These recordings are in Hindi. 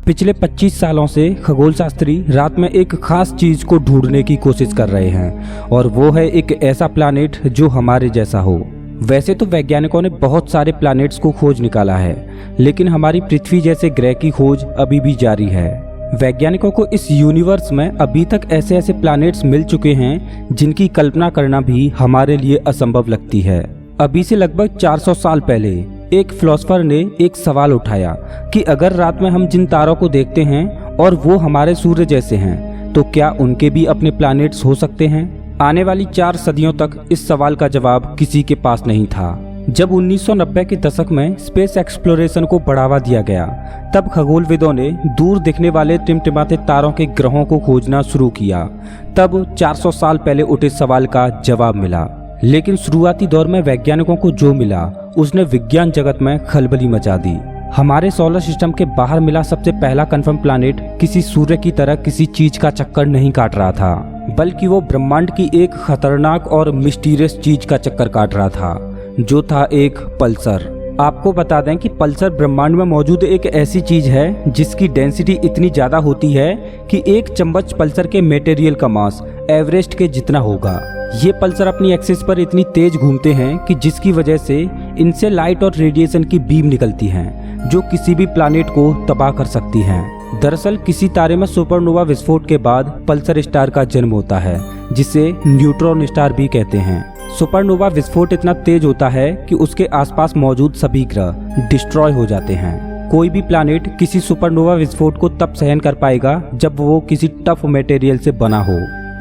पिछले 25 सालों से खगोल शास्त्री रात में एक खास चीज को ढूंढने की कोशिश कर रहे हैं और वो है एक ऐसा प्लैनेट जो हमारे जैसा हो। वैसे तो वैज्ञानिकों ने बहुत सारे प्लैनेट्स को खोज निकाला है, लेकिन हमारी पृथ्वी जैसे ग्रह की खोज अभी भी जारी है। वैज्ञानिकों को इस यूनिवर्स में अभी तक ऐसे ऐसे प्लैनेट्स मिल चुके हैं जिनकी कल्पना करना भी हमारे लिए असंभव लगती है। अभी से लगभग 400 साल पहले एक फिलोसोफर ने एक सवाल उठाया कि अगर रात में हम जिन तारों को देखते हैं और वो हमारे सूर्य जैसे हैं, तो क्या उनके भी अपने प्लैनेट्स हो सकते हैं? आने वाली 4 सदियों तक इस सवाल का जवाब किसी के पास नहीं था। जब 1990 के दशक में स्पेस एक्सप्लोरेशन को बढ़ावा दिया गया, तब खगोलविदों ने दूर दिखने वाले टिमटिमाते तारों के ग्रहों को खोजना शुरू किया। तब 400 साल पहले उठे सवाल का जवाब मिला। लेकिन शुरुआती दौर में वैज्ञानिकों को जो मिला उसने विज्ञान जगत में खलबली मचा दी। हमारे सोलर सिस्टम के बाहर मिला सबसे पहला कंफर्म प्लैनेट किसी सूर्य की तरह किसी चीज का चक्कर नहीं काट रहा था, बल्कि वो ब्रह्मांड की एक खतरनाक और मिस्टीरियस चीज का चक्कर काट रहा था, जो था एक पल्सर। आपको बता दें कि पल्सर ब्रह्मांड में मौजूद एक ऐसी चीज है जिसकी डेंसिटी इतनी ज्यादा होती है कि एक चम्मच पल्सर के मटेरियल का मास एवरेस्ट के जितना होगा। ये पल्सर अपनी एक्सिस पर इतनी तेज घूमते हैं कि जिसकी वजह से इनसे लाइट और रेडिएशन की बीम निकलती हैं, जो किसी भी प्लैनेट को तबाह कर सकती हैं। दरअसल किसी तारे में सुपरनोवा विस्फोट के बाद पल्सर स्टार का जन्म होता है, जिसे न्यूट्रॉन स्टार भी कहते हैं। सुपरनोवा विस्फोट इतना तेज होता है कि उसके आसपास मौजूद सभी ग्रह डिस्ट्रॉय हो जाते हैं। कोई भी प्लैनेट किसी सुपरनोवा विस्फोट को तब सहन कर पाएगा जब वो किसी टफ मटेरियल से बना हो।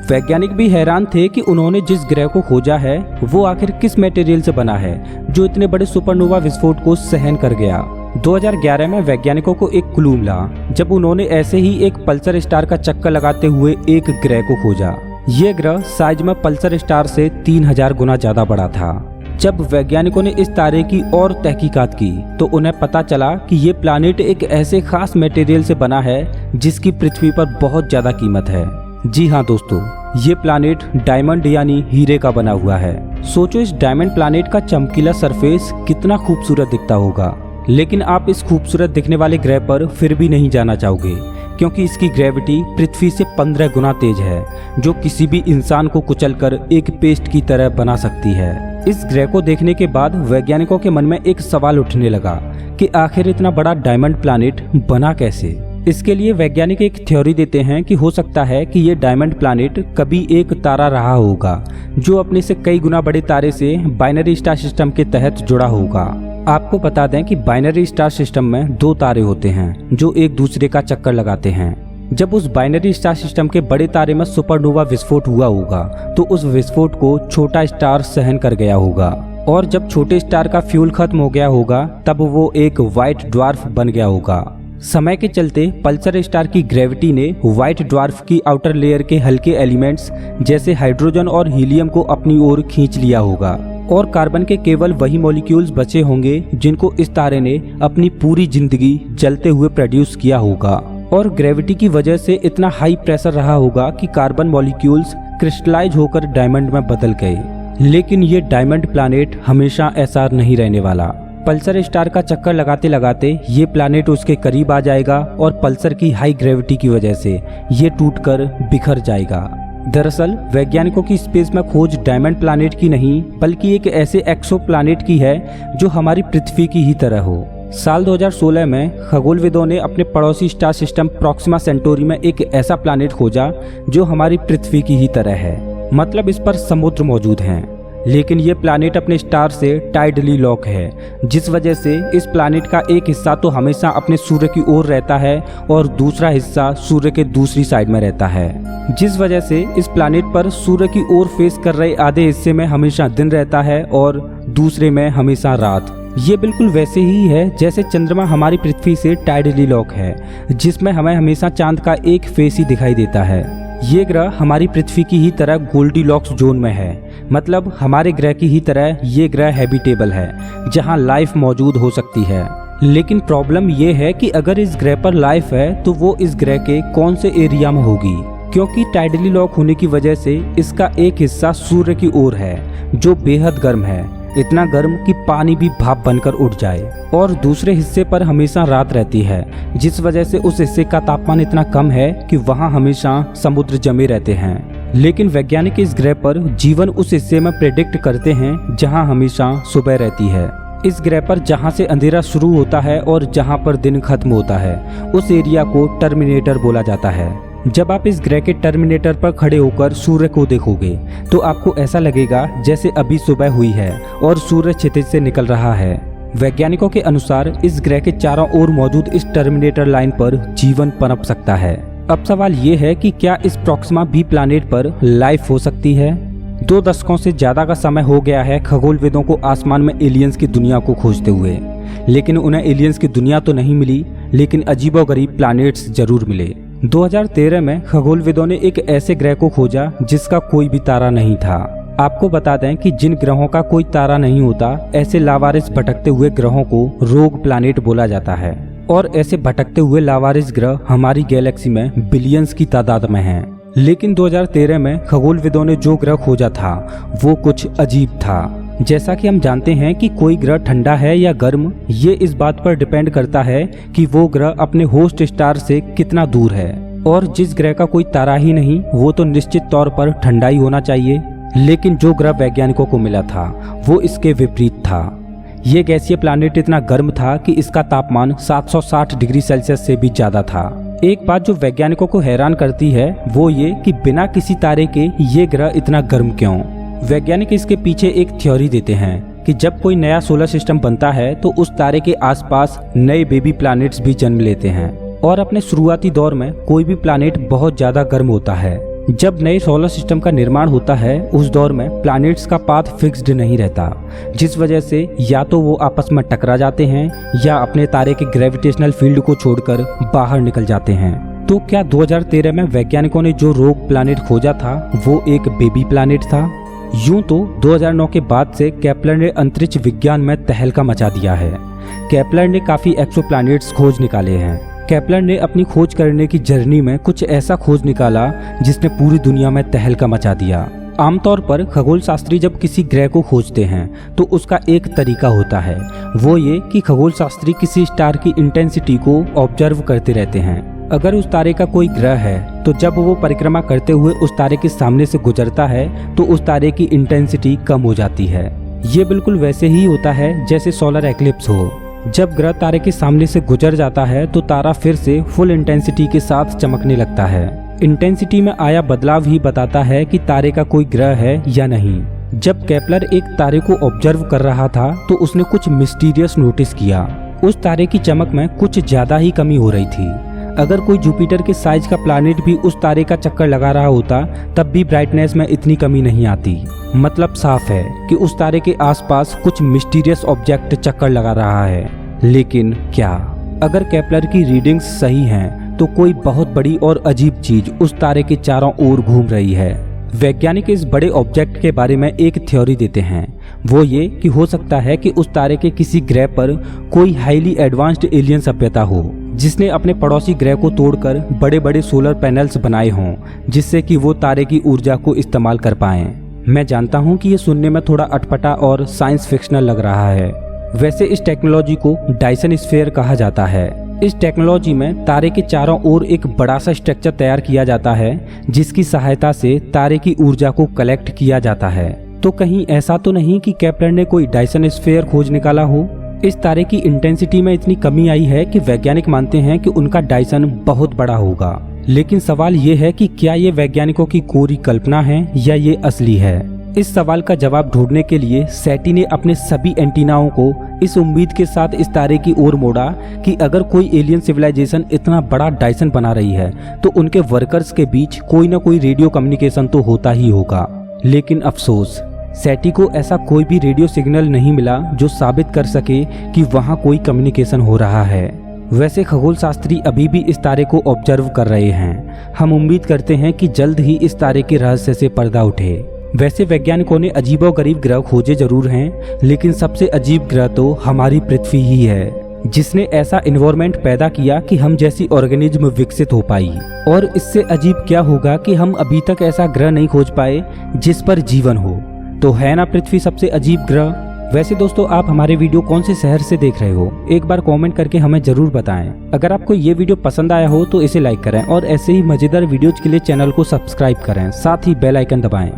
वैज्ञानिक भी हैरान थे कि उन्होंने जिस ग्रह को खोजा है वो आखिर किस मटेरियल से बना है जो इतने बड़े सुपरनोवा विस्फोट को सहन कर गया। 2011 में वैज्ञानिकों को एक क्लू मिला जब उन्होंने ऐसे ही एक पल्सर स्टार का चक्कर लगाते हुए एक ग्रह को खोजा। ये ग्रह साइज में पल्सर स्टार से 3000 गुना ज्यादा बड़ा था। जब वैज्ञानिकों ने इस तारे की और तहकीकात की तो उन्हें पता चला कि ये प्लैनेट एक ऐसे खास मटेरियल से बना है जिसकी पृथ्वी पर बहुत ज्यादा कीमत है। जी हाँ दोस्तों, ये प्लैनेट डायमंड यानी हीरे का बना हुआ है। सोचो इस डायमंड प्लैनेट का चमकीला सरफेस कितना खूबसूरत दिखता होगा, लेकिन आप इस खूबसूरत दिखने वाले ग्रह पर फिर भी नहीं जाना चाहोगे, क्योंकि इसकी ग्रेविटी पृथ्वी से 15 गुना तेज है, जो किसी भी इंसान को कुचलकर एक पेस्ट की तरह बना सकती है। इस ग्रह को देखने के बाद वैज्ञानिकों के मन में एक सवाल उठने लगा कि आखिर इतना बड़ा डायमंड प्लैनेट बना कैसे। इसके लिए वैज्ञानिक एक थ्योरी देते हैं कि हो सकता है कि ये डायमंड प्लैनेट कभी एक तारा रहा होगा जो अपने से कई गुना बड़े तारे से बाइनरी स्टार सिस्टम के तहत जुड़ा होगा। आपको बता दें कि बाइनरी स्टार सिस्टम में 2 तारे होते हैं जो एक दूसरे का चक्कर लगाते हैं। जब उस बाइनरी स्टार सिस्टम के बड़े तारे में सुपरनोवा विस्फोट हुआ होगा तो उस विस्फोट को छोटा स्टार सहन कर गया होगा, और जब छोटे स्टार का फ्यूल खत्म हो गया होगा तब वो एक व्हाइट ड्वार्फ बन गया होगा। समय के चलते पल्सर स्टार की ग्रेविटी ने व्हाइट ड्वार्फ की आउटर लेयर के हल्के एलिमेंट्स जैसे हाइड्रोजन और हीलियम को अपनी ओर खींच लिया होगा, और कार्बन के केवल वही मॉलिक्यूल्स बचे होंगे जिनको इस तारे ने अपनी पूरी जिंदगी जलते हुए प्रोड्यूस किया होगा। और ग्रेविटी की वजह से इतना हाई प्रेशर रहा होगा कि कार्बन मॉलिक्यूल्स क्रिस्टलाइज होकर डायमंड में बदल गए। लेकिन ये डायमंड प्लैनेट हमेशा ऐसा नहीं रहने वाला। पल्सर स्टार का चक्कर लगाते लगाते ये प्लैनेट उसके करीब आ जाएगा और पल्सर की हाई ग्रेविटी की वजह से ये टूटकर बिखर जाएगा। दरअसल वैज्ञानिकों की स्पेस में खोज डायमंड प्लैनेट की नहीं, बल्कि एक ऐसे एक्सो प्लैनेट की है जो हमारी पृथ्वी की ही तरह हो। साल 2016 में खगोलविदों ने अपने पड़ोसी स्टार सिस्टम प्रॉक्सिमा सेंटोरी में एक ऐसा प्लैनेट खोजा जो हमारी पृथ्वी की ही तरह है, मतलब इस पर समुद्र मौजूद हैं। लेकिन ये प्लैनेट अपने स्टार से टाइडली लॉक है, जिस वजह से इस प्लैनेट का एक हिस्सा तो हमेशा अपने सूर्य की ओर रहता है और दूसरा हिस्सा सूर्य के दूसरी साइड में रहता है, जिस वजह से इस प्लैनेट पर सूर्य की ओर फेस कर रहे आधे हिस्से में हमेशा दिन रहता है और दूसरे में हमेशा रात। ये बिल्कुल वैसे ही है जैसे चंद्रमा हमारी पृथ्वी से टाइडली लॉक है, जिसमें हमें हमेशा चांद का एक फेस ही दिखाई देता है। ये ग्रह हमारी पृथ्वी की ही तरह गोल्डीलॉक्स जोन में है, मतलब हमारे ग्रह की ही तरह ये ग्रह हैबिटेबल है, जहां लाइफ मौजूद हो सकती है। लेकिन प्रॉब्लम ये है कि अगर इस ग्रह पर लाइफ है तो वो इस ग्रह के कौन से एरिया में होगी, क्योंकि टाइडली लॉक होने की वजह से इसका एक हिस्सा सूर्य की ओर है जो बेहद गर्म है, इतना गर्म कि पानी भी भाप बनकर उठ जाए, और दूसरे हिस्से पर हमेशा रात रहती है, जिस वजह से उस हिस्से का तापमान इतना कम है कि वहाँ हमेशा समुद्र जमे रहते हैं। लेकिन वैज्ञानिक इस ग्रह पर जीवन उस हिस्से में प्रेडिक्ट करते हैं जहाँ हमेशा सुबह रहती है। इस ग्रह पर जहाँ से अंधेरा शुरू होता है और जहाँ पर दिन खत्म होता है, उस एरिया को टर्मिनेटर बोला जाता है। जब आप इस ग्रह के टर्मिनेटर पर खड़े होकर सूर्य को देखोगे तो आपको ऐसा लगेगा जैसे अभी सुबह हुई है और सूर्य क्षितिज से निकल रहा है। वैज्ञानिकों के अनुसार इस ग्रह के चारों ओर मौजूद इस टर्मिनेटर लाइन पर जीवन पनप सकता है। अब सवाल ये है कि क्या इस प्रॉक्सिमा बी प्लैनेट पर लाइफ हो सकती है? 2 दशकों से ज्यादा का समय हो गया है खगोलविदों को आसमान में एलियंस की दुनिया को खोजते हुए, लेकिन उन्हें एलियंस की दुनिया तो नहीं मिली, लेकिन अजीबोगरीब प्लैनेट्स जरूर मिले। 2013 में खगोलविदों ने एक ऐसे ग्रह को खोजा जिसका कोई भी तारा नहीं था। आपको बता दें कि जिन ग्रहों का कोई तारा नहीं होता, ऐसे लावारिस भटकते हुए ग्रहों को रोग प्लैनेट बोला जाता है। और ऐसे भटकते हुए लावारिस ग्रह हमारी गैलेक्सी में बिलियंस की तादाद में हैं। लेकिन 2013 में खगोलविदों ने जो ग्रह खोजा था वो कुछ अजीब था। जैसा कि हम जानते हैं कि कोई ग्रह ठंडा है या गर्म, ये इस बात पर डिपेंड करता है कि वो ग्रह अपने होस्ट स्टार से कितना दूर है। और जिस ग्रह का कोई तारा ही नहीं, वो तो निश्चित तौर पर ठंडा ही होना चाहिए। लेकिन जो ग्रह वैज्ञानिकों को मिला था वो इसके विपरीत था। ये गैसीय प्लैनेट इतना गर्म था कि इसका तापमान 760 डिग्री सेल्सियस से भी ज्यादा था। एक बात जो वैज्ञानिकों को हैरान करती है वो ये कि बिना किसी तारे के ये ग्रह इतना गर्म क्यों। वैज्ञानिक इसके पीछे एक थ्योरी देते हैं कि जब कोई नया सोलर सिस्टम बनता है तो उस तारे के आसपास नए बेबी प्लैनेट्स भी जन्म लेते हैं, और अपने शुरुआती दौर में कोई भी प्लैनेट बहुत ज्यादा गर्म होता है। जब नए सोलर सिस्टम का निर्माण होता है उस दौर में प्लैनेट्स का पाथ फिक्स्ड नहीं रहता, जिस वजह से या तो वो आपस में टकरा जाते हैं या अपने तारे के ग्रेविटेशनल फील्ड को छोड़कर बाहर निकल जाते हैं। तो क्या 2013 में वैज्ञानिकों ने जो रोग प्लैनेट खोजा था वो एक बेबी प्लैनेट था? यूं तो 2009 के बाद से केपलर ने अंतरिक्ष विज्ञान में तहलका मचा दिया है। केपलर ने काफी एक्सोप्लैनेट्स खोज निकाले हैं। केपलर ने अपनी खोज करने की जर्नी में कुछ ऐसा खोज निकाला जिसने पूरी दुनिया में तहलका मचा दिया। आमतौर पर खगोल शास्त्री जब किसी ग्रह को खोजते हैं तो उसका एक तरीका होता है, वो ये कि खगोल शास्त्री किसी स्टार की इंटेंसिटी को ऑब्जर्व करते रहते हैं। अगर उस तारे का कोई ग्रह है तो जब वो परिक्रमा करते हुए उस तारे के सामने से गुजरता है तो उस तारे की इंटेंसिटी कम हो जाती है। ये बिल्कुल वैसे ही होता है जैसे सोलर एक्लिप्स हो। जब ग्रह तारे के सामने से गुजर जाता है तो तारा फिर से फुल इंटेंसिटी के साथ चमकने लगता है। इंटेंसिटी में आया बदलाव ही बताता है कि तारे का कोई ग्रह है या नहीं। जब केपलर एक तारे को ऑब्जर्व कर रहा था तो उसने कुछ मिस्टीरियस नोटिस किया। उस तारे की चमक में कुछ ज्यादा ही कमी हो रही थी। अगर कोई जुपिटर के साइज का प्लैनेट भी उस तारे का चक्कर लगा रहा होता तब भी ब्राइटनेस में इतनी कमी नहीं आती। मतलब साफ है कि उस तारे के आसपास कुछ मिस्टीरियस ऑब्जेक्ट चक्कर लगा रहा है। लेकिन क्या अगर केपलर की रीडिंग्स सही हैं तो कोई बहुत बड़ी और अजीब चीज उस तारे के चारों ओर घूम रही है। वैज्ञानिक इस बड़े ऑब्जेक्ट के बारे में एक थ्योरी देते हैं, वो ये कि हो सकता है कि उस तारे के किसी ग्रह पर कोई हाईली एडवांस्ड एलियन सभ्यता हो जिसने अपने पड़ोसी ग्रह को तोड़कर बड़े बड़े सोलर पैनल्स बनाए हों जिससे कि वो तारे की ऊर्जा को इस्तेमाल कर पाएं। मैं जानता हूँ कि ये सुनने में थोड़ा अटपटा और साइंस फिक्शनल लग रहा है। वैसे इस टेक्नोलॉजी को डायसन स्फीयर कहा जाता है। इस टेक्नोलॉजी में तारे के चारों ओर एक बड़ा सा स्ट्रक्चर तैयार किया जाता है जिसकी सहायता से तारे की ऊर्जा को कलेक्ट किया जाता है। तो कहीं ऐसा तो नहीं कि केपलर ने कोई डायसन स्फीयर खोज निकाला हो? इस तारे की इंटेंसिटी में इतनी कमी आई है कि वैज्ञानिक मानते हैं कि उनका डायसन बहुत बड़ा होगा। लेकिन सवाल ये है कि क्या ये वैज्ञानिकों की कोरी कल्पना है या ये असली है? इस सवाल का जवाब ढूंढने के लिए सैटी ने अपने सभी एंटीनाओं को इस उम्मीद के साथ इस तारे की ओर मोड़ा कि अगर कोई एलियन सिविलाइजेशन इतना बड़ा डायसन बना रही है तो उनके वर्कर्स के बीच कोई ना कोई रेडियो कम्युनिकेशन तो होता ही होगा। लेकिन अफसोस, सैटी को ऐसा कोई भी रेडियो सिग्नल नहीं मिला जो साबित कर सके कि वहाँ कोई कम्युनिकेशन हो रहा है। वैसे खगोल शास्त्री अभी भी इस तारे को ऑब्जर्व कर रहे हैं। हम उम्मीद करते हैं कि जल्द ही इस तारे के रहस्य से पर्दा उठे। वैसे वैज्ञानिकों ने अजीबोगरीब ग्रह खोजे जरूर हैं, लेकिन सबसे अजीब ग्रह तो हमारी पृथ्वी ही है जिसने ऐसा एनवायरनमेंट पैदा किया कि हम जैसी ऑर्गेनिज्म विकसित हो पाई। और इससे अजीब क्या होगा कि हम अभी तक ऐसा ग्रह नहीं खोज पाए जिस पर जीवन हो। तो है ना पृथ्वी सबसे अजीब ग्रह? वैसे दोस्तों आप हमारे वीडियो कौन से शहर से देख रहे हो, एक बार कमेंट करके हमें जरूर बताएं। अगर आपको ये वीडियो पसंद आया हो तो इसे लाइक करें और ऐसे ही मजेदार वीडियोज के लिए चैनल को सब्सक्राइब करें, साथ ही बेल आइकन दबाएं।